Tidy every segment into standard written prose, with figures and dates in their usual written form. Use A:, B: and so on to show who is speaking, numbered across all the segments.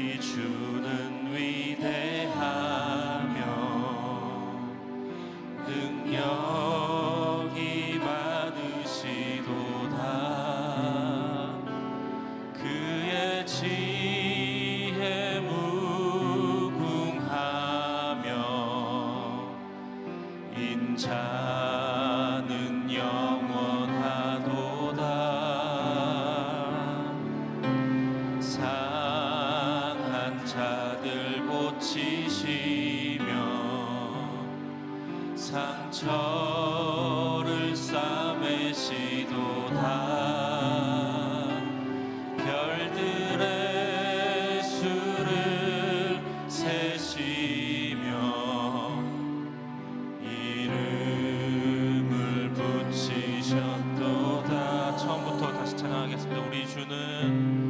A: 우리 주는 위대하며 능력이 많으시도다. 그의 지혜 무궁하며 인자는 영원하도다. 상한 자들 고치시며 상처를 싸매시도다. 별들의 수를 세시며 이름을 붙이셨도다. 처음부터 다시 찬양하겠습니다. 우리 주는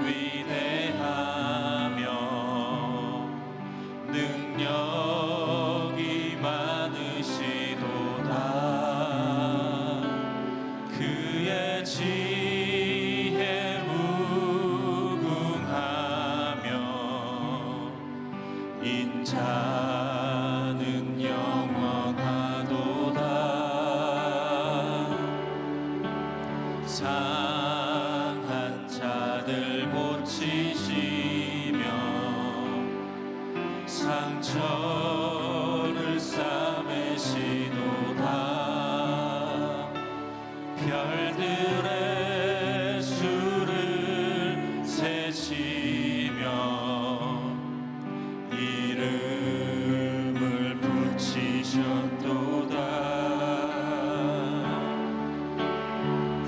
A: 위대하며 능력이 많으시도다. 그의 지혜 무궁하며 인자는 영원하도다. 상한 자들 고치시며 상처를 싸매시도다. 별들의 수를 세시며 이름을 붙이셨도다.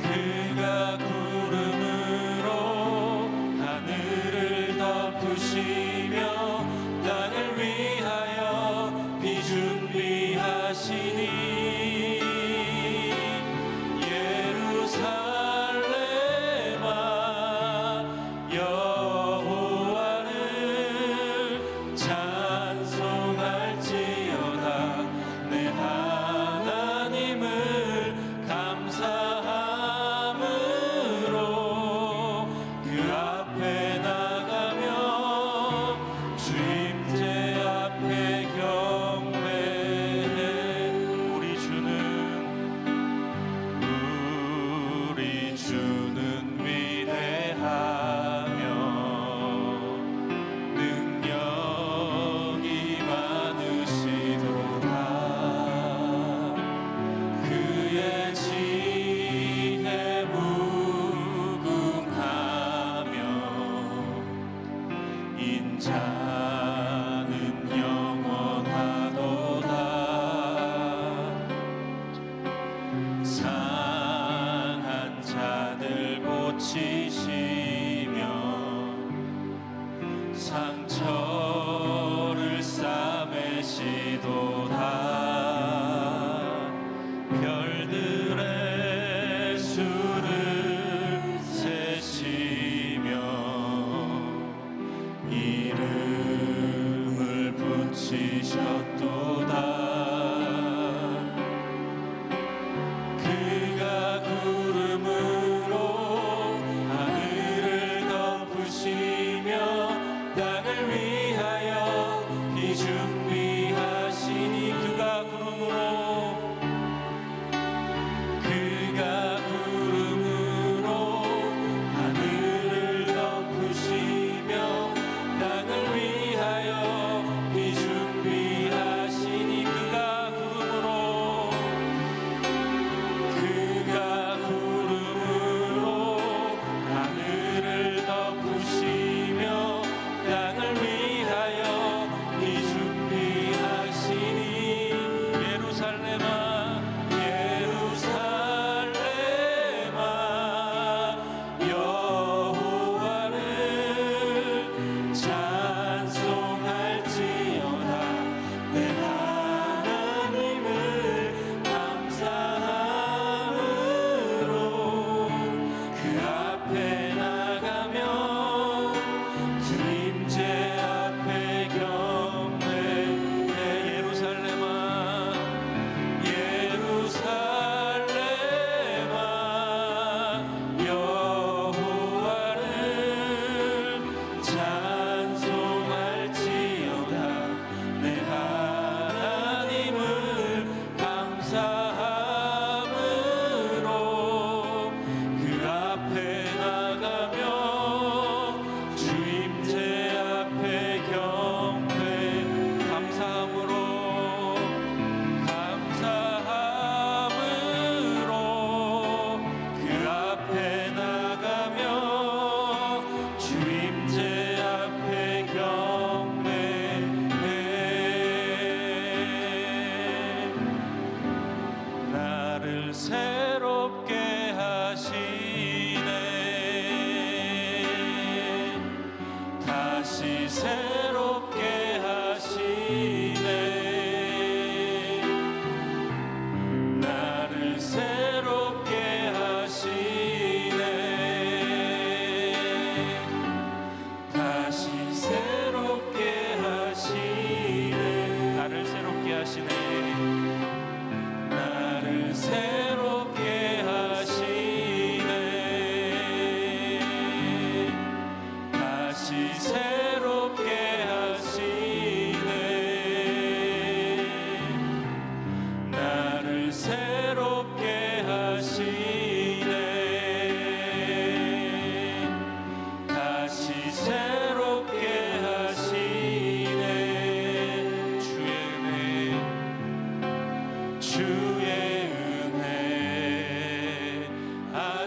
A: 그가 구름으로 하늘을 덮으시며 땅을 위하여 비 준비하시니 예루살렘아 여호와를 찬송할지어다. 내 하나님을 감사함으로 그 앞에 나가며 주임제 앞에 경배해. 우리 주는 위대하며 능력이 많으시도다. 그의 지혜 무궁하며 인자는 영원하도다. 상한 자들 고치시며 상처를 싸매시도다. 별들의 수를 세시며 이름을 붙이셨도다. 그가 구름으로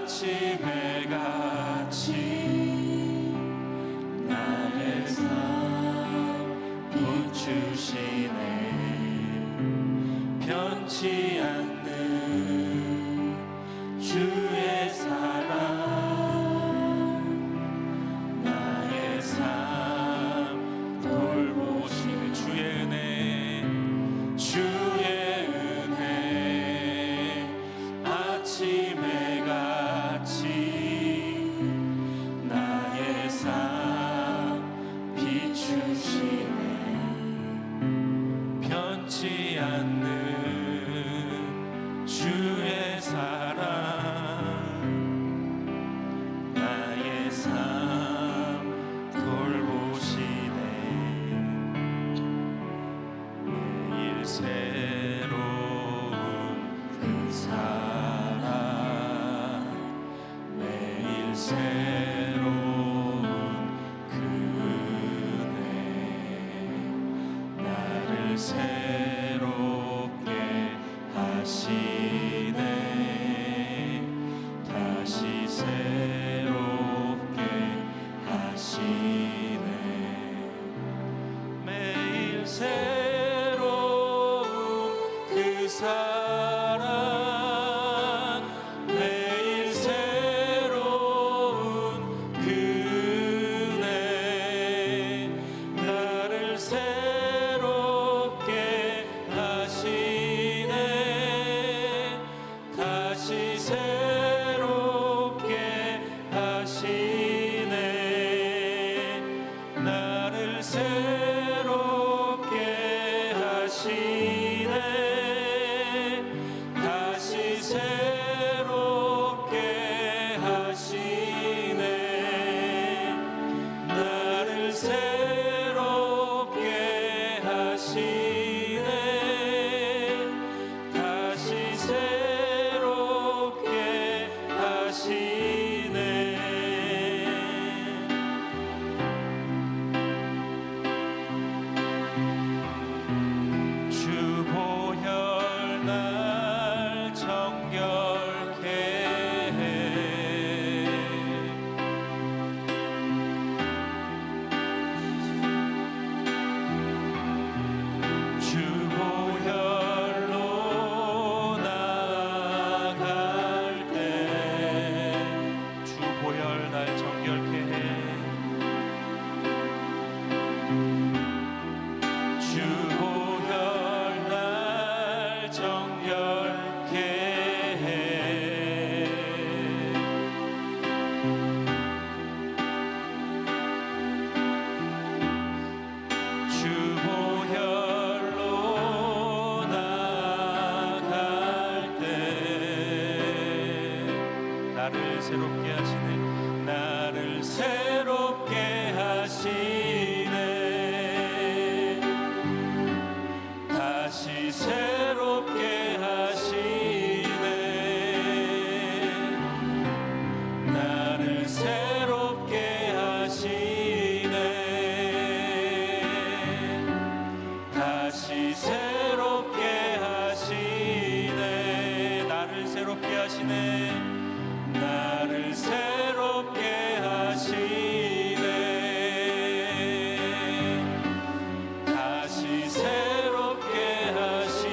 A: 아침에 같이 나의 삶 비추시네. 변치 않는 주의 사랑 나의 삶 돌보시네. 주의 은혜 아침에 같이 나의 삶 비추시네. 변치 않는 주의 사랑 나의 삶 돌보시네. 매일 새로운 그 사랑 매일 새로운 그 은혜 나를 새롭게 하시네. 다시 새롭게 하시네. 매일 새로운 그 사랑 매일 새로운 그 은혜 나를 새롭게 하시네. 다시 새롭게 하시네. 나를 새롭게 하시네. 다시 새롭게 하시네. 나를 새롭게 하시네. 다시 새롭게 하시네. 주 보혈 날 정결케 해. 주 보혈로 나아갈 때 주 보혈 날 정결케 해. 주 보혈 날 정결케 해. 주 보혈로 나아갈 때 나를 새롭게 하시네. 나를 새롭게 하시네. 다시 새롭게 하시네. 나를 새롭게 하시네. 다시 새롭게 하시네. 나를 새롭게 하시네. 나를 새롭게 하시네. 다시 새롭게 하시네.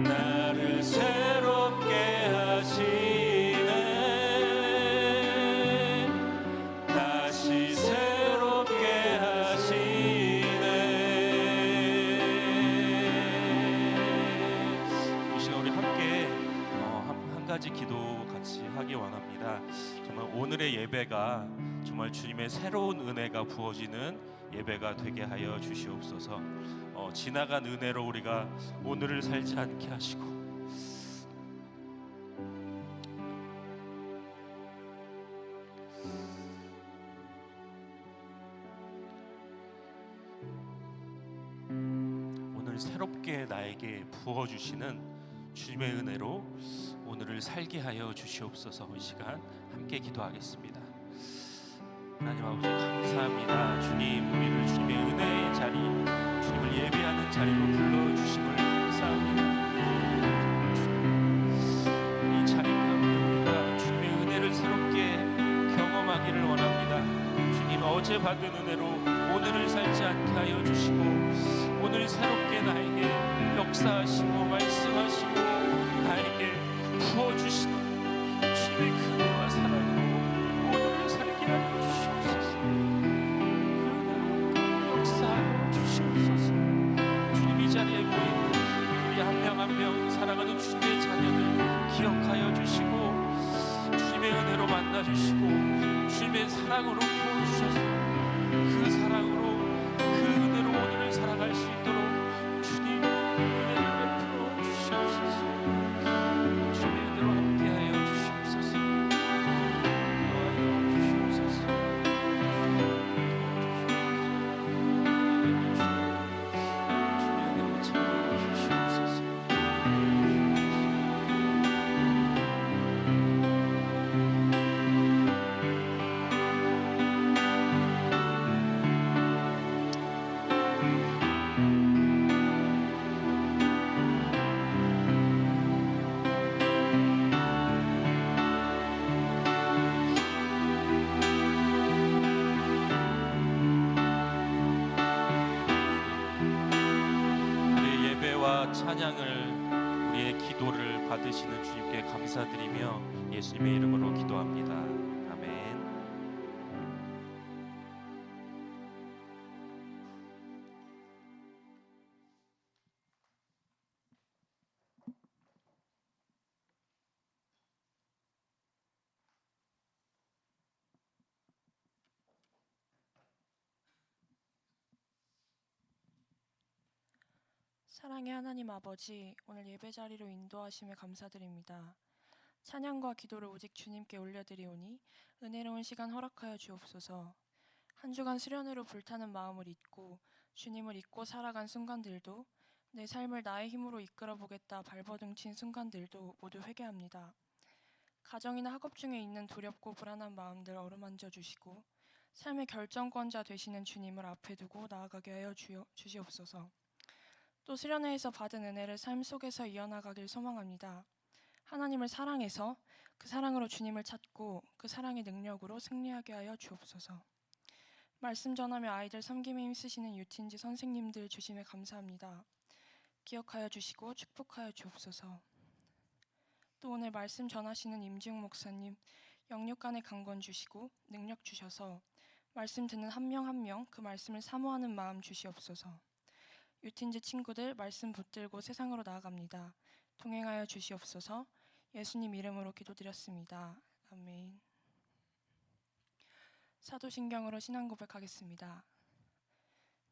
A: 나를 새롭게 하시네. 다시 새롭게 하시네. 이 시간 우리 함께 한 가지 기도 같이 하기 원합니다. 정말 오늘의 예배가 정말 주님의 새로운 은혜가 부어지는 예배가 되게 하여 주시옵소서. 지나간 은혜로 우리가 오늘을 살지 않게 하시고 오늘 새롭게 나에게 부어주시는 주님의 은혜로 오늘을 살게 하여 주시옵소서. 이 시간 함께 기도하겠습니다. 하나님 아버지 감사합니다. 주님, 우리를 주님의 은혜의 자리, 주님을 예배하는 자리로 불러주심을 감사합니다. 주님. 어제 받은 은혜로 오늘을 살지 않게 하여 주시고 오늘 새롭게 나에게 역사하시고 말씀하시고 나에게 부어주시는 주님의 그 은혜와 사랑으로 오늘을 살게 하여 주시옵소서. 그 은혜로 역사하여 주시옵소서. 주님 이 자리에 모인 우리 한 명 한 명 사랑하는 주님의 자녀들 기억하여 주시고 주님의 은혜로 만나주시고 주님의 사랑으로 부어주셔서 그 사랑으로 그 은혜로 오늘을 살아갈 수 있도록 주님 은혜를 베풀어 주시옵소서. 주님의 은혜로 함께하여 주시옵소서. 인도하여 주시옵소서. 주님의 은혜로 채워 주시옵소서. 우리의 예배와 찬양을 우리의 기도를 받으시는 주님께 감사드리며 예수님의 이름으로 기도합니다. 아멘.
B: 사랑의 하나님 아버지, 오늘 예배 자리로 인도하심에 감사드립니다. 찬양과 기도를 오직 주님께 올려드리오니 은혜로운 시간 허락하여 주옵소서. 한 주간 수련회로 불타는 마음을 잊고 주님을 잊고 살아간 순간들도, 내 삶을 나의 힘으로 이끌어보겠다 발버둥친 순간들도 모두 회개합니다. 가정이나 학업 중에 있는 두렵고 불안한 마음들 어루만져 주시고 삶의 결정권자 되시는 주님을 앞에 두고 나아가게 하여 주시옵소서. 또 수련회에서 받은 은혜를 삶 속에서 이어나가길 소망합니다. 하나님을 사랑해서 그 사랑으로 주님을 찾고 그 사랑의 능력으로 승리하게 하여 주옵소서. 말씀 전하며 아이들 섬김에 힘쓰시는 유틴지 선생님들 주심에 감사합니다. 기억하여 주시고 축복하여 주옵소서. 또 오늘 말씀 전하시는 임지웅 목사님 영육간의 강권 주시고 능력 주셔서 말씀 듣는 한 명 한 명 그 말씀을 사모하는 마음 주시옵소서. 유틴즈 친구들 말씀 붙들고 세상으로 나아갑니다. 동행하여 주시옵소서. 예수님 이름으로 기도드렸습니다. 아멘. 사도신경으로 신앙 고백하겠습니다.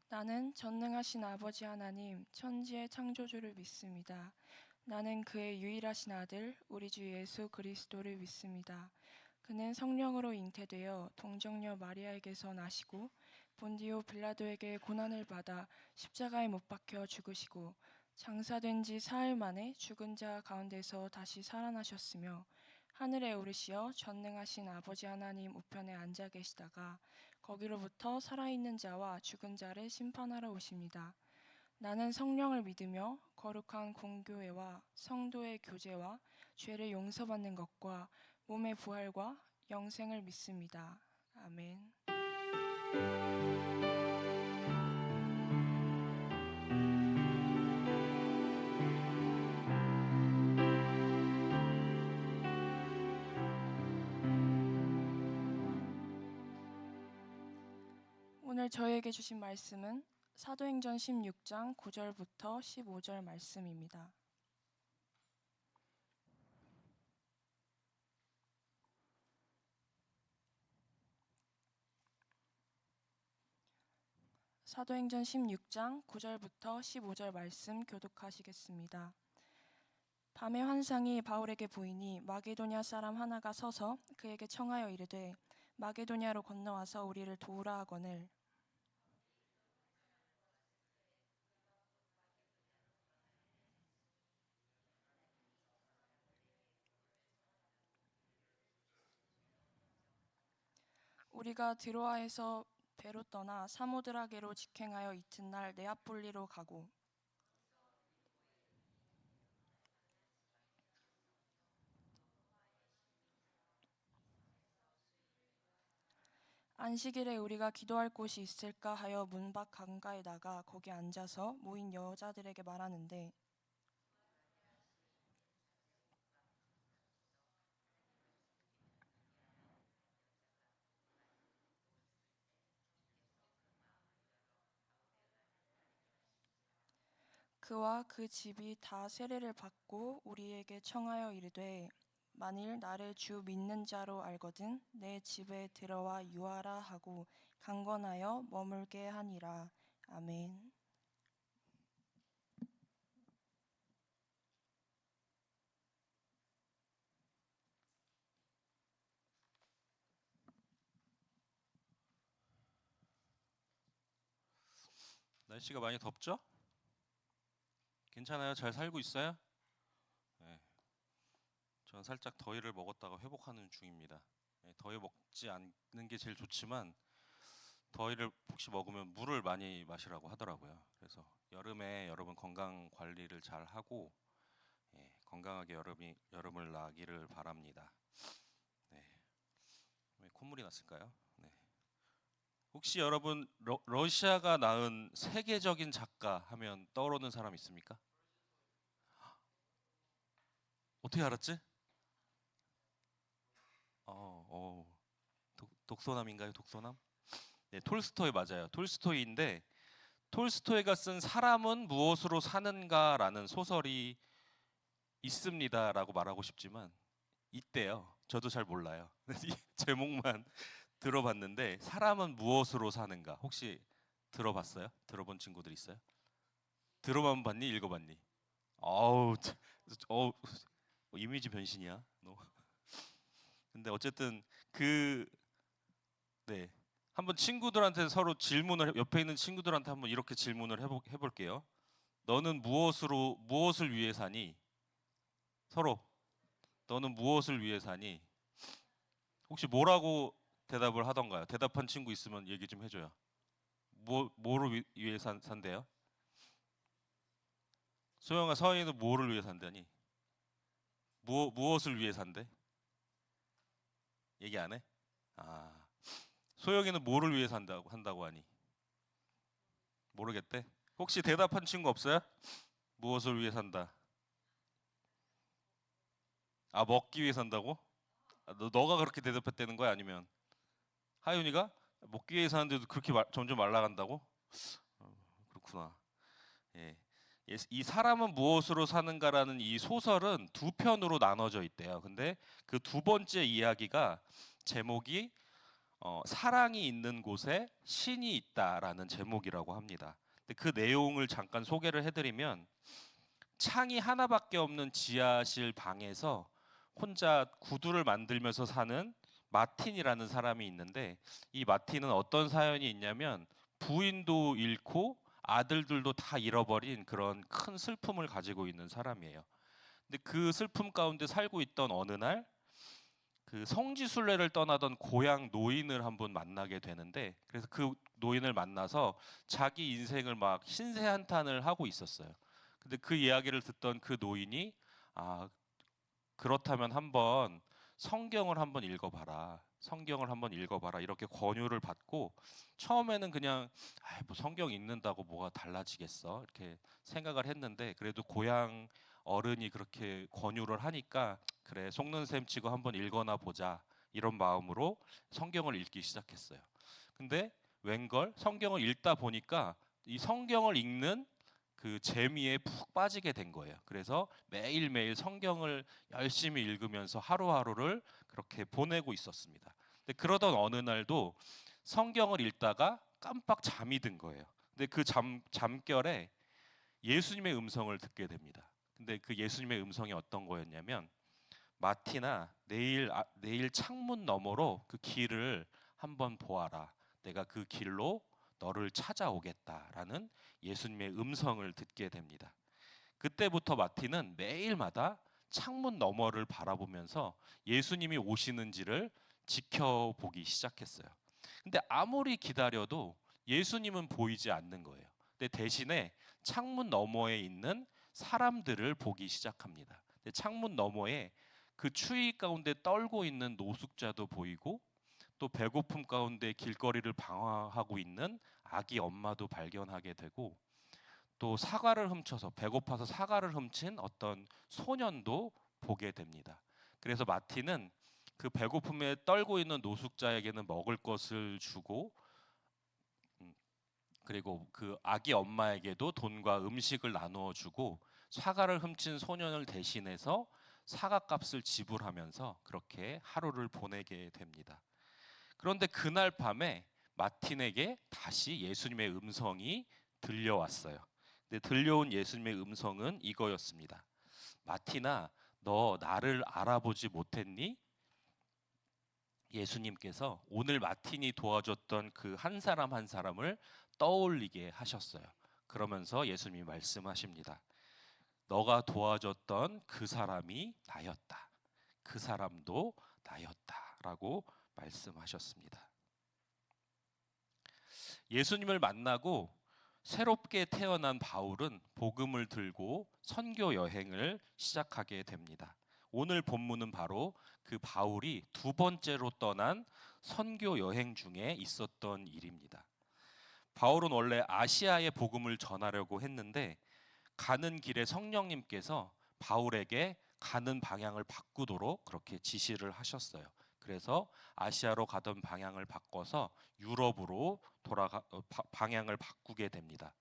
B: 나는 전능하신 아버지 하나님 천지의 창조주를 믿습니다. 나는 그의 유일하신 아들 우리 주 예수 그리스도를 믿습니다. 그는 성령으로 잉태되어 동정녀 마리아에게서 나시고 본디오 빌라도에게 고난을 받아 십자가에 못 박혀 죽으시고 장사된 지 사흘 만에 죽은 자 가운데서 다시 살아나셨으며 하늘에 오르시어 전능하신 아버지 하나님 우편에 앉아 계시다가 거기로부터 살아있는 자와 죽은 자를 심판하러 오십니다. 나는 성령을 믿으며 거룩한 공교회와 성도의 교제와 죄를 용서받는 것과 몸의 부활과 영생을 믿습니다. 아멘. 오늘 저에게 주신 말씀은 사도행전 16장 9절부터 15절 말씀입니다. 사도행전 16장 9절부터 15절 말씀 교독하시겠습니다. 밤의 환상이 바울에게 보이니 마게도냐 사람 하나가 서서 그에게 청하여 이르되 마게도냐로 건너와서 우리를 도우라 하거늘 우리가 드로아에서 배로 떠나 사모드라게로 직행하여 이튿날 네아폴리로 가고 안식일에 우리가 기도할 곳이 있을까 하여 문 밖 강가에 나가 거기 앉아서 모인 여자들에게 말하는데 그와 그 집이 다 세례를 받고 우리에게 청하여 이르되 만일 나를 주 믿는 자로 알거든 내 집에 들어와 유하라 하고 강권하여 머물게 하니라. 아멘.
A: 날씨가 많이 덥죠? 괜찮아요? 잘 살고 있어요? 네, 저는 살짝 더위를 먹었다가 회복하는 중입니다. 네, 더위 먹지 않는 게 제일 좋지만 더위를 혹시 먹으면 물을 많이 마시라고 하더라고요. 그래서 여름에 여러분 건강 관리를 잘 하고 건강하게 여름을 나기를 바랍니다. 네, 왜 콧물이 났을까요? 네. 혹시 여러분 러시아가 낳은 세계적인 작가 하면 떠오르는 사람 있습니까? 어떻게 알았지? 어, 독서남인가요? 독서남? 네, 톨스토이 맞아요. 톨스토이인데 톨스토이가 쓴 사람은 무엇으로 사는가라는 소설이 있습니다라고 말하고 싶지만 있대요. 저도 잘 몰라요. 이 제목만 들어봤는데 사람은 무엇으로 사는가 혹시 들어봤어요? 들어본 친구들 있어요? 들어만 봤니? 읽어봤니? 어우, 어우, 이미지 변신이야. 너. 근데 어쨌든 그 네. 한번 친구들한테 서로 질문을 옆에 있는 친구들한테 한번 이렇게 질문을 해볼게요. 너는 무엇을 위해 사니? 서로 너는 무엇을 위해 사니? 혹시 뭐라고 대답을 하던가요? 대답한 친구 있으면 얘기 좀 해줘요. 뭐를 위해 산대요? 소영아, 서희는 뭐를 위해 산다니? 무엇을 위해 산대? 얘기 안 해? 아, 소영이는 뭐를 위해 한다고 하니? 모르겠대? 혹시 대답한 친구 없어요? 무엇을 위해 산다? 아, 먹기 위해 산다고? 아, 너가 그렇게 대답했다는 거야? 아니면 하윤이가 먹기 위해 사는데도 그렇게 점점 말라간다고? 그렇구나. 예. 이 사람은 무엇으로 사는가라는 이 소설은 두 편으로 나눠져 있대요. 근데 그 두 번째 이야기가 제목이 사랑이 있는 곳에 신이 있다라는 제목이라고 합니다. 근데 그 내용을 잠깐 소개를 해드리면 창이 하나밖에 없는 지하실 방에서 혼자 구두를 만들면서 사는 마틴이라는 사람이 있는데 이 마틴은 어떤 사연이 있냐면 부인도 잃고 아들들도 다 잃어버린 그런 큰 슬픔을 가지고 있는 사람이에요. 근데 그 슬픔 가운데 살고 있던 어느 날 그 성지순례를 떠나던 고향 노인을 한번 만나게 되는데 그래서 그 노인을 만나서 자기 인생을 막 신세한탄을 하고 있었어요. 근데 그 이야기를 듣던 그 노인이 아 그렇다면 한번 성경을 한번 읽어봐라. 성경을 한번 읽어봐라. 이렇게 권유를 받고 처음에는 그냥 뭐 성경 읽는다고 뭐가 달라지겠어 이렇게 생각을 했는데 그래도 고향 어른이 그렇게 권유를 하니까 그래 속는 셈 치고 한번 읽어나 보자 이런 마음으로 성경을 읽기 시작했어요. 근데 웬걸 성경을 읽다 보니까 이 성경을 읽는 그 재미에 푹 빠지게 된 거예요. 그래서 매일매일 성경을 열심히 읽으면서 하루하루를 그렇게 보내고 있었습니다. 근데 그러던 어느 날도 성경을 읽다가 깜빡 잠이 든 거예요. 근데 그 잠결에 예수님의 음성을 듣게 됩니다. 근데 그 예수님의 음성이 어떤 거였냐면 마티나 내일 창문 너머로 그 길을 한번 보아라. 내가 그 길로 너를 찾아오겠다라는 예수님의 음성을 듣게 됩니다. 그때부터 마티는 매일마다 창문 너머를 바라보면서 예수님이 오시는지를 지켜보기 시작했어요. 근데 아무리 기다려도 예수님은 보이지 않는 거예요. 근데 대신에 창문 너머에 있는 사람들을 보기 시작합니다. 근데 창문 너머에 그 추위 가운데 떨고 있는 노숙자도 보이고 또 배고픔 가운데 길거리를 방황하고 있는 아기 엄마도 발견하게 되고, 또 사과를 훔쳐서 배고파서 사과를 훔친 어떤 소년도 보게 됩니다. 그래서 마틴은 그 배고픔에 떨고 있는 노숙자에게는 먹을 것을 주고, 그리고 그 아기 엄마에게도 돈과 음식을 나누어 주고, 사과를 훔친 소년을 대신해서 사과값을 지불하면서 그렇게 하루를 보내게 됩니다. 그런데 그날 밤에 마틴에게 다시 예수님의 음성이 들려왔어요. 근데 들려온 예수님의 음성은 이거였습니다. 마틴아, 너 나를 알아보지 못했니? 예수님께서 오늘 마틴이 도와줬던 그 한 사람 한 사람을 떠올리게 하셨어요. 그러면서 예수님이 말씀하십니다. 너가 도와줬던 그 사람이 나였다. 그 사람도 나였다라고 말씀하셨습니다. 예수님을 만나고 새롭게 태어난 바울은 복음을 들고 선교 여행을 시작하게 됩니다. 오늘 본문은 바로 그 바울이 두 번째로 떠난 선교 여행 중에 있었던 일입니다. 바울은 원래 아시아의 복음을 전하려고 했는데 가는 길에 성령님께서 바울에게 가는 방향을 바꾸도록 그렇게 지시를 하셨어요. 그래서 아시아로 가던 방향을 바꿔서 유럽으로 방향을 바꾸게 됩니다.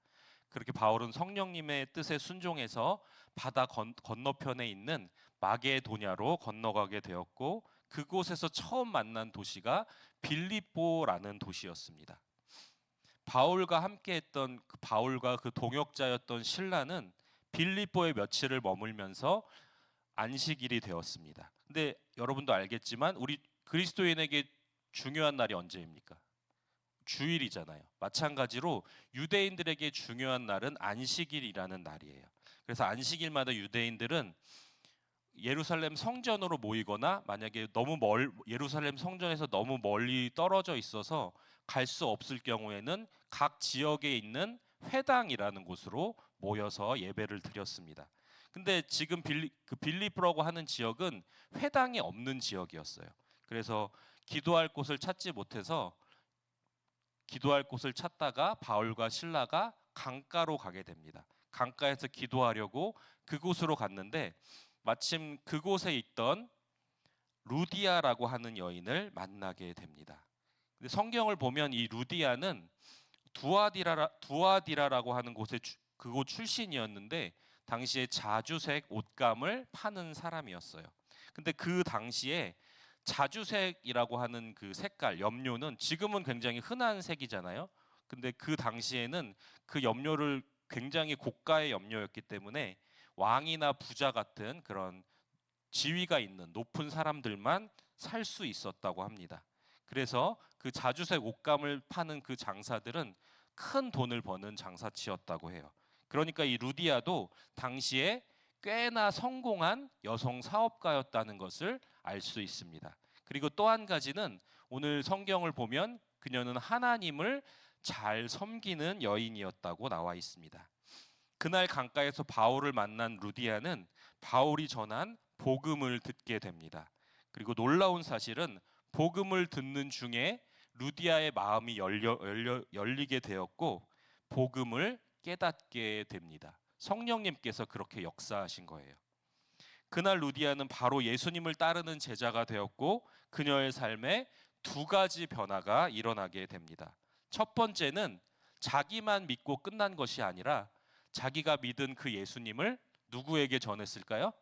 A: 그렇게 바울은 성령님의 뜻에 순종해서 바다 건너편에 있는 마게도냐로 건너가게 되었고, 그곳에서 처음 만난 도시가 빌립보라는 도시였습니다. 바울과 함께했던 바울과 그 동역자였던 실라는 빌립보에 며칠을 머물면서 안식일이 되었습니다. 근데 여러분도 알겠지만 우리 그리스도인에게 중요한 날이 언제입니까? 주일이잖아요. 마찬가지로 유대인들에게 중요한 날은 안식일이라는 날이에요. 그래서 안식일마다 유대인들은 예루살렘 성전으로 모이거나, 만약에 예루살렘 성전에서 너무 멀리 떨어져 있어서 갈 수 없을 경우에는 각 지역에 있는 회당이라는 곳으로 모여서 예배를 드렸습니다. 근데 지금 빌립보라고 하는 지역은 회당이 없는 지역이었어요. 그래서 기도할 곳을 찾지 못해서 기도할 곳을 찾다가 바울과 실라가 강가로 가게 됩니다. 강가에서 기도하려고 그곳으로 갔는데 마침 그곳에 있던 루디아라고 하는 여인을 만나게 됩니다. 근데 성경을 보면 이 루디아는 두아디라라고 하는 그곳 출신이었는데 당시에 자주색 옷감을 파는 사람이었어요. 근데 그 당시에 자주색이라고 하는 그 색깔, 염료는 지금은 굉장히 흔한 색이잖아요. 근데 그 당시에는 그 염료를 굉장히 고가의 염료였기 때문에 왕이나 부자 같은 그런 지위가 있는 높은 사람들만 살 수 있었다고 합니다. 그래서 그 자주색 옷감을 파는 그 장사들은 큰 돈을 버는 장사치였다고 해요. 그러니까 이 루디아도 당시에 꽤나 성공한 여성 사업가였다는 것을 알 수 있습니다. 그리고 또 한 가지는 오늘 성경을 보면 그녀는 하나님을 잘 섬기는 여인이었다고 나와 있습니다. 그날 강가에서 바울을 만난 루디아는 바울이 전한 복음을 듣게 됩니다. 그리고 놀라운 사실은 복음을 듣는 중에 루디아의 마음이 열리게 되었고 복음을 깨닫게 됩니다. 성령님께서 그렇게 역사하신 거예요. 그날 루디아는 바로 예수님을 따르는 제자가 되었고 그녀의 삶에 두 가지 변화가 일어나게 됩니다. 첫 번째는 자기만 믿고 끝난 것이 아니라 자기가 믿은 그 예수님을 누구에게 전했을까요?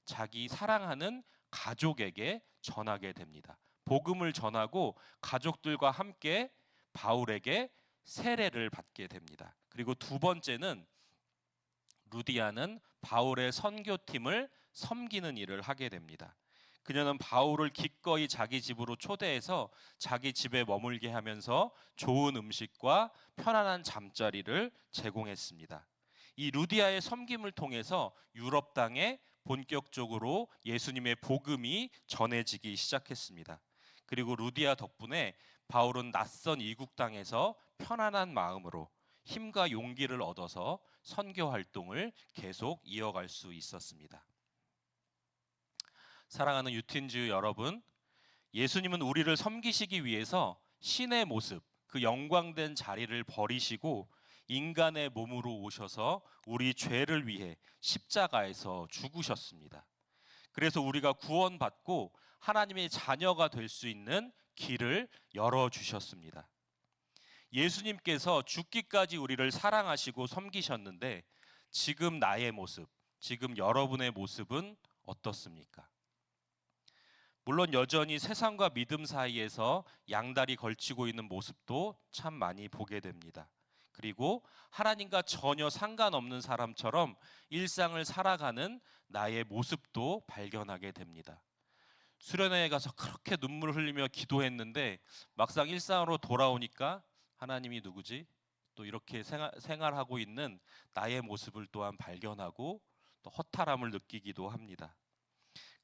A: 자기 사랑하는 가족에게 전하게 됩니다. 복음을 전하고 가족들과 함께 바울에게 세례를 받게 됩니다. 그리고 두 번째는 루디아는 바울의 선교팀을 섬기는 일을 하게 됩니다. 그녀는 바울을 기꺼이 자기 집으로 초대해서 자기 집에 머물게 하면서 좋은 음식과 편안한 잠자리를 제공했습니다. 이 루디아의 섬김을 통해서 유럽 땅에 본격적으로 예수님의 복음이 전해지기 시작했습니다. 그리고 루디아 덕분에 바울은 낯선 이국 땅에서 편안한 마음으로 힘과 용기를 얻어서 선교 활동을 계속 이어갈 수 있었습니다. 사랑하는 유틴즈 여러분, 예수님은 우리를 섬기시기 위해서 신의 모습, 그 영광된 자리를 버리시고 인간의 몸으로 오셔서 우리 죄를 위해 십자가에서 죽으셨습니다. 그래서 우리가 구원받고 하나님의 자녀가 될 수 있는 길을 열어주셨습니다. 예수님께서 죽기까지 우리를 사랑하시고 섬기셨는데 지금 나의 모습, 지금 여러분의 모습은 어떻습니까? 물론 여전히 세상과 믿음 사이에서 양다리 걸치고 있는 모습도 참 많이 보게 됩니다. 그리고 하나님과 전혀 상관없는 사람처럼 일상을 살아가는 나의 모습도 발견하게 됩니다. 수련회에 가서 그렇게 눈물 흘리며 기도했는데 막상 일상으로 돌아오니까 하나님이 누구지? 또 이렇게 생활하고 있는 나의 모습을 또한 발견하고 또 허탈함을 느끼기도 합니다.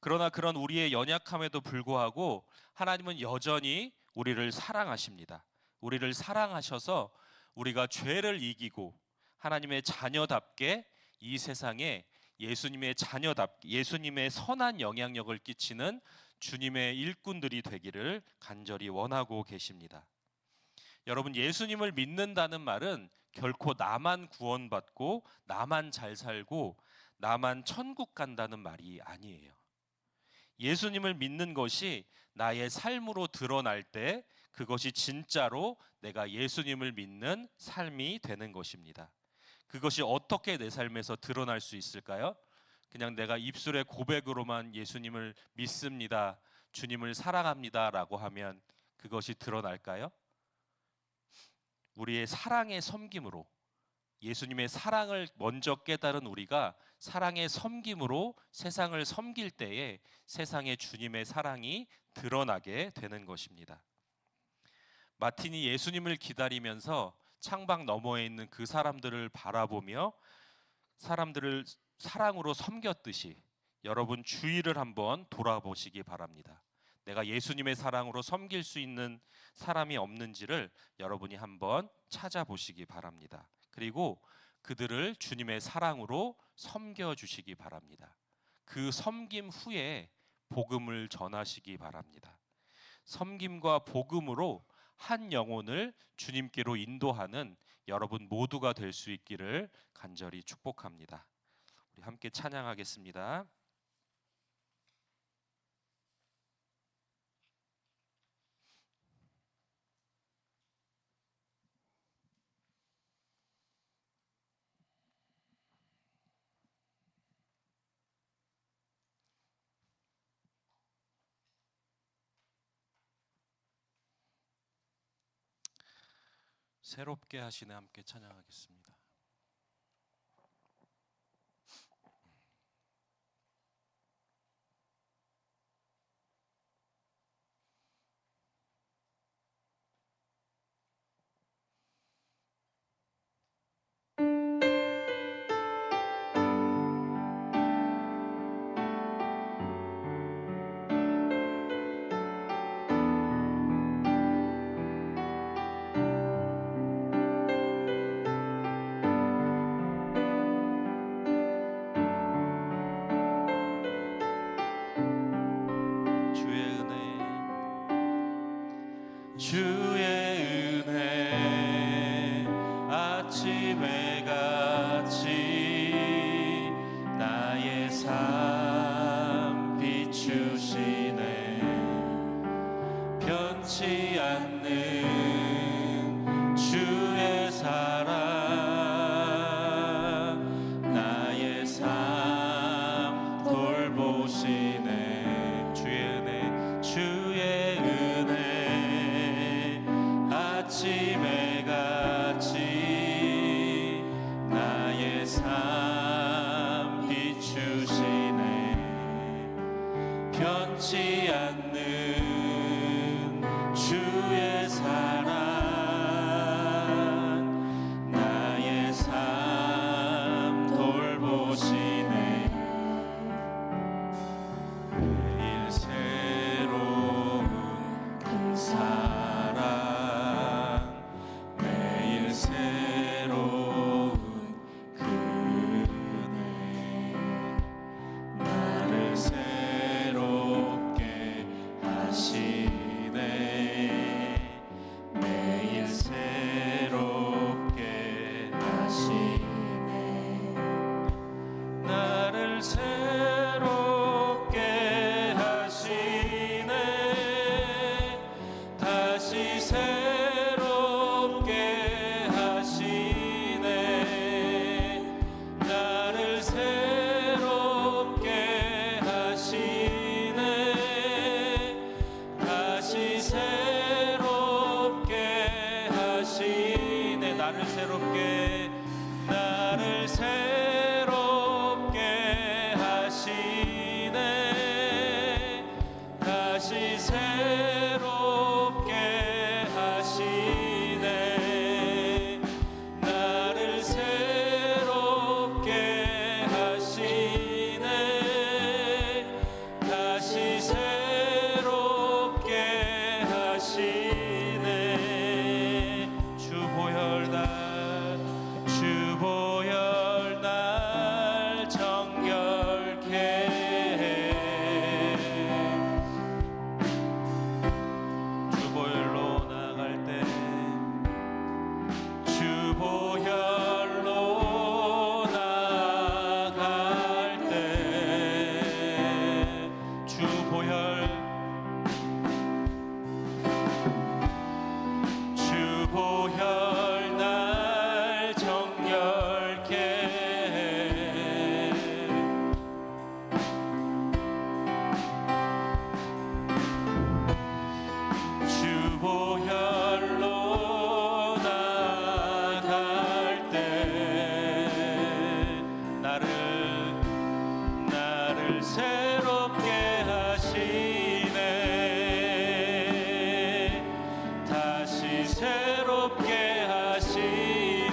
A: 그러나 그런 우리의 연약함에도 불구하고 하나님은 여전히 우리를 사랑하십니다. 우리를 사랑하셔서 우리가 죄를 이기고 하나님의 자녀답게 이 세상에 예수님의 자녀답게 예수님의 선한 영향력을 끼치는 주님의 일꾼들이 되기를 간절히 원하고 계십니다. 여러분, 예수님을 믿는다는 말은 결코 나만 구원받고 나만 잘 살고 나만 천국 간다는 말이 아니에요. 예수님을 믿는 것이 나의 삶으로 드러날 때 그것이 진짜로 내가 예수님을 믿는 삶이 되는 것입니다. 그것이 어떻게 내 삶에서 드러날 수 있을까요? 그냥 내가 입술의 고백으로만 예수님을 믿습니다, 주님을 사랑합니다 라고 하면 그것이 드러날까요? 우리의 사랑의 섬김으로, 예수님의 사랑을 먼저 깨달은 우리가 사랑의 섬김으로 세상을 섬길 때에 세상에 주님의 사랑이 드러나게 되는 것입니다. 마틴이 예수님을 기다리면서 창밖 너머에 있는 그 사람들을 바라보며 사람들을 사랑으로 섬겼듯이 여러분 주위를 한번 돌아보시기 바랍니다. 내가 예수님의 사랑으로 섬길 수 있는 사람이 없는지를 여러분이 한번 찾아보시기 바랍니다. 그리고 그들을 주님의 사랑으로 섬겨주시기 바랍니다. 그 섬김 후에 복음을 전하시기 바랍니다. 섬김과 복음으로 한 영혼을 주님께로 인도하는 여러분 모두가 될 수 있기를 간절히 축복합니다. 우리 함께 찬양하겠습니다. 새롭게 하시네 함께 찬양하겠습니다. 주의 은혜 아침에 같이 나의 삶 비추시네. 변치 않는 주의 사랑 나의 삶 돌보시네. 주의 은혜 아침에 같이 나의 삶 비추시네. 변치 않는 주의 사랑 나의 삶 돌보시네. 매일 새로운 그 사랑 매일 새로운 그 은혜 나를 새롭게 하시 다시 새롭게 하시네. 주보혈날 정결케 해. 주보혈로 나갈 때 주보혈로 나갈 때 주보혈 날 정결케 해. 주보혈로 나갈 때 나를 새롭게 하시네. 다시 새롭게 하시네.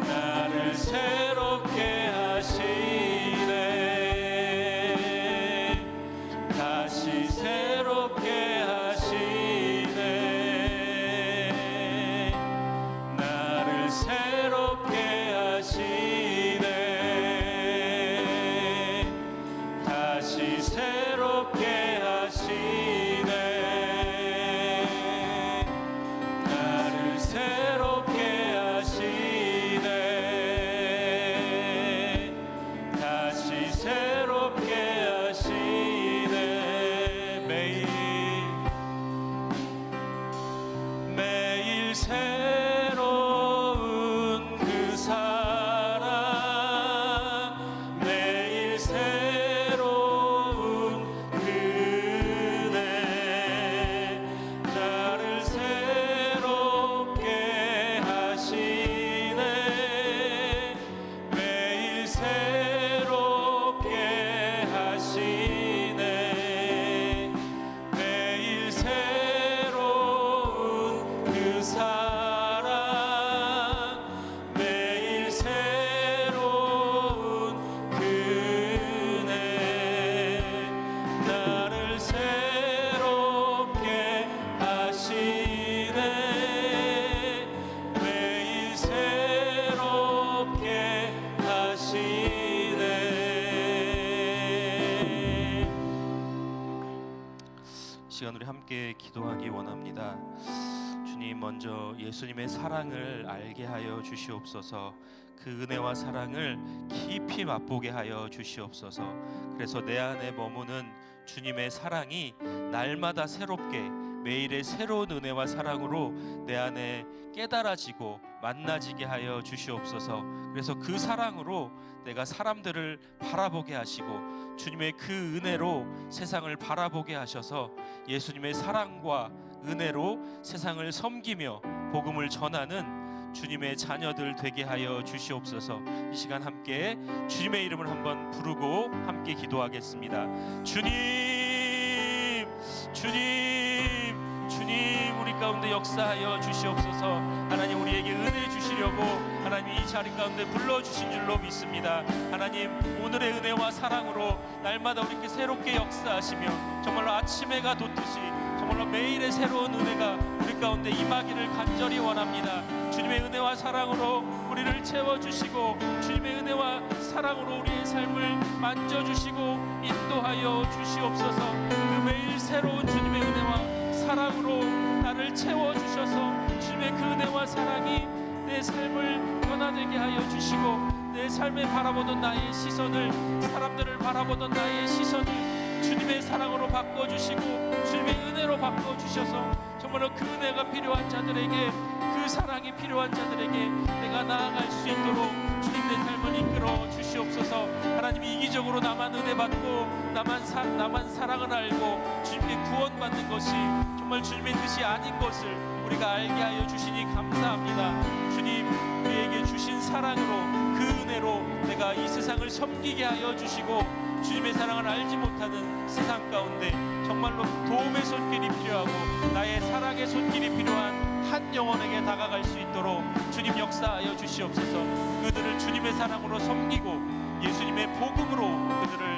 A: 나를 새롭게 하시네. 다시 새롭게 하시네. 나를 새롭게 하시네. 다시 새롭게 하시네. 나를 새롭게 하시네. 다시 새롭게 하시네. 매일 새로운 그 사랑, 매일 새로운 그 은혜, 나를 새롭게 하시네. 매일 새롭게 하시네. 매일 새로운 그 사랑, 매일 새로운 그 은혜, 나를 새롭게 하시네. 매일 새롭게 하시네. 시간 우리 함께 기도하기 원합니다. 주님, 먼저 예수님의 사랑을 알게 하여 주시옵소서. 그 은혜와 사랑을 깊이 맛보게 하여 주시옵소서. 그래서 내 안에 머무는 주님의 사랑이 날마다 새롭게, 매일의 새로운 은혜와 사랑으로 내 안에 깨달아지고 만나지게 하여 주시옵소서. 그래서 그 사랑으로 내가 사람들을 바라보게 하시고 주님의 그 은혜로 세상을 바라보게 하셔서 예수님의 사랑과 은혜로 세상을 섬기며 복음을 전하는 주님의 자녀들 되게 하여 주시옵소서. 이 시간 함께 주님의 이름을 한번 부르고 함께 기도하겠습니다. 주님, 주님, 주님, 우리 가운데 역사하여 주시옵소서. 하나님, 우리에게 은혜 주시려고 하나님 이 자리 가운데 불러주신 줄로 믿습니다. 하나님, 오늘의 은혜와 사랑으로 날마다 우리께 새롭게 역사하시며 정말로 아침 해가 돋듯이 정말로 매일의 새로운 은혜가 우리 가운데 임하기를 간절히 원합니다. 주님의 은혜와 사랑으로 우리를 채워주시고 주님의 은혜와 사랑으로 우리의 삶을 만져주시고 인도하여 주시옵소서. 그 매일 새로운 주님의 은혜와 사랑으로 나를 채워주셔서 주님의 그 은혜와 사랑이 내 삶을 변화되게 하여 주시고 내 삶에 바라보던 나의 시선을, 사람들을 바라보던 나의 시선을 주님의 사랑으로 바꿔주시고 주님의 은혜로 바꿔주셔서 정말로 그 은혜가 필요한 자들에게, 그 사랑이 필요한 자들에게 내가 나아갈 수 있도록 주님 내 삶을 이끌어 주시옵소서. 하나님, 이기적으로 나만 은혜 받고 나만 사랑을 알고 주님께 구원받는 것이 정말 주님의 뜻이 아닌 것을 우리가 알게 하여 주시니 감사합니다. 주님, 우리에게 주신 사랑으로 그 은혜로 내가 이 세상을 섬기게 하여 주시고 주님의 사랑을 알지 못하는 세상 가운데 정말로 도움의 손길이 필요하고 나의 사랑의 손길이 필요한 한 영혼에게 다가갈 수 있도록 주님 역사하여 주시옵소서. 그들을 주님의 사랑으로 섬기고 예수님의 복음으로 그들을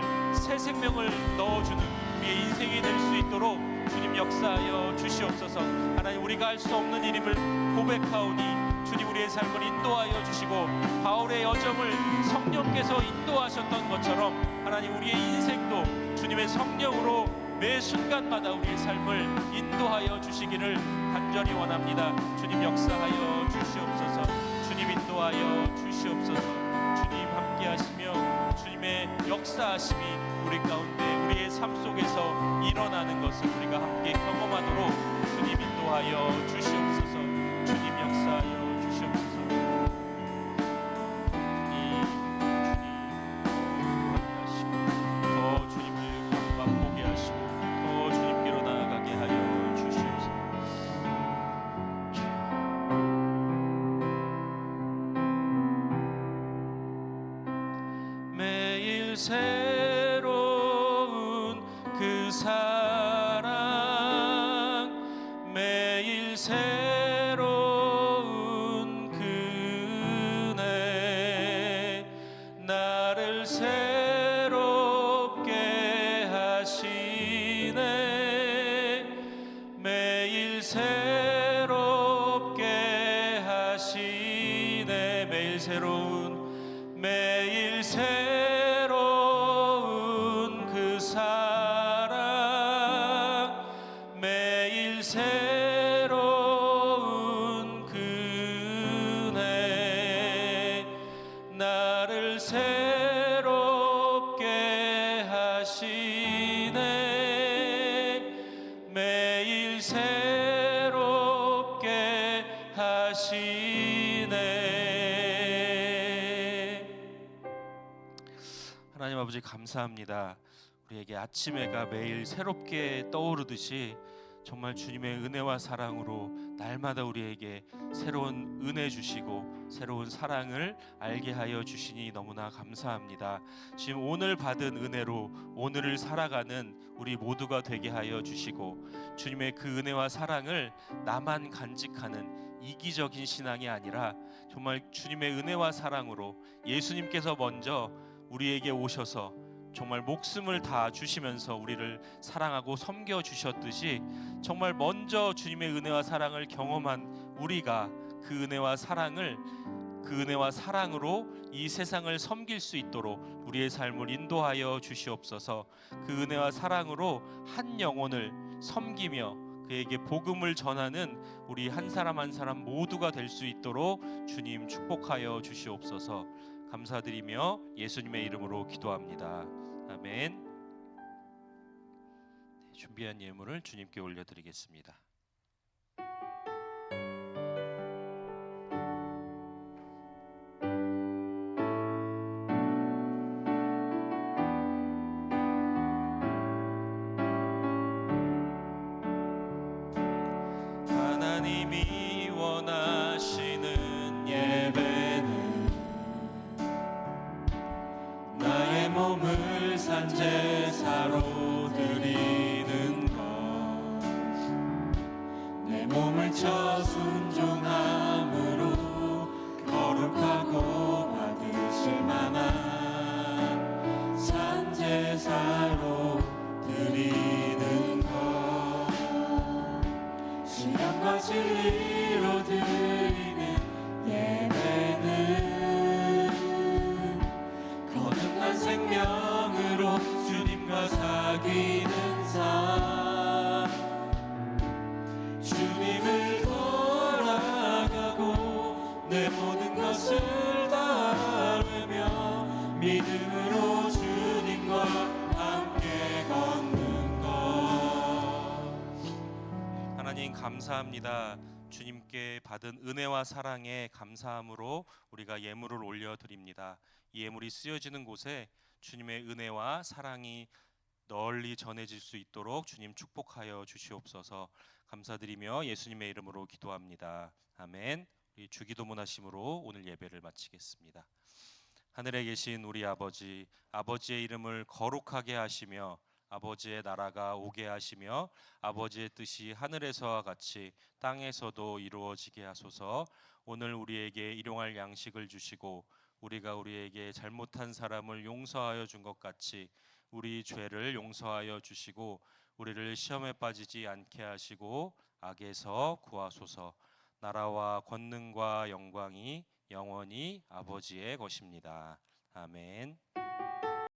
A: 생명을 넣어주는 우리의 인생이 될 수 있도록 주님 역사하여 주시옵소서. 하나님, 우리가 할 수 없는 일임을 고백하오니 주님 우리의 삶을 인도하여 주시고, 바울의 여정을 성령께서 인도하셨던 것처럼 하나님 우리의 인생도 주님의 성령으로 매 순간마다 우리의 삶을 인도하여 주시기를 간절히 원합니다. 주님 역사하여 주시옵소서. 주님 인도하여 주시옵소서. 주님 함께 하시며 주님의 역사하심이 우리 가운데 우리의 삶 속에서 일어나는 것을 우리가 함께 경험하도록 주님 인도하여 주시옵소서. 주님 역사하여 주시옵소서. 더 주님을 맛보게 하시고 더 주님께로 나아가게 하여 주시옵소서. 매일 새로운 그 사랑, 매일 새로운 그 은혜, 나를 새롭게 하시네. 매일 새롭게 하시네. 매일 새로운 그 사랑, 매일 새로운 그 은혜, 나를 새롭게 하시네. 매일 새롭게 하시네. 하나님 아버지, 감사합니다. 우리에게 아침 해가 매일 새롭게 떠오르듯이 정말 주님의 은혜와 사랑으로 날마다 우리에게 새로운 은혜 주시고 새로운 사랑을 알게 하여 주시니 너무나 감사합니다. 지금 오늘 받은 은혜로 오늘을 살아가는 우리 모두가 되게 하여 주시고, 주님의 그 은혜와 사랑을 나만 간직하는 이기적인 신앙이 아니라 정말 주님의 은혜와 사랑으로 예수님께서 먼저 우리에게 오셔서 정말 목숨을 다 주시면서 우리를 사랑하고 섬겨 주셨듯이, 정말 먼저 주님의 은혜와 사랑을 경험한 우리가 그 은혜와 사랑으로 이 세상을 섬길 수 있도록 우리의 삶을 인도하여 주시옵소서. 그 은혜와 사랑으로 한 영혼을 섬기며 그에게 복음을 전하는 우리 한 사람 한 사람 모두가 될 수 있도록 주님 축복하여 주시옵소서. 감사드리며 예수님의 이름으로 기도합니다. 아멘. 준비한 예물을 주님께 올려드리겠습니다. 하나님이 원하시는 예배는 나의 몸을 산제사로 드리는 것, 내 몸을 쳐 순종함으로 거룩하고 받으실 만한 산제사로 드리는 것, 신앙과 진리로 드리는 예배는 거듭난 생명으로 주님과 사귀는 삶, 주님을 돌아가고 내 모든 것을 다하며 믿음으로 주님과 함께 걷는 것. 하나님 감사합니다. 주님께 받은 은혜와 사랑에 감사함으로 우리가 예물을 올려드립니다. 이 예물이 쓰여지는 곳에 주님의 은혜와 사랑이 널리 전해질 수 있도록 주님 축복하여 주시옵소서. 감사드리며 예수님의 이름으로 기도합니다. 아멘. 우리 주기도문 하심으로 오늘 예배를 마치겠습니다. 하늘에 계신 우리 아버지, 아버지의 이름을 거룩하게 하시며 아버지의 나라가 오게 하시며 아버지의 뜻이 하늘에서와 같이 땅에서도 이루어지게 하소서. 오늘 우리에게 일용할 양식을 주시고 우리가 우리에게 잘못한 사람을 용서하여 준 것 같이 우리 죄를 용서하여 주시고 우리를 시험에 빠지지 않게 하시고 악에서 구하소서. 나라와 권능과 영광이 영원히 아버지의 것입니다. 아멘.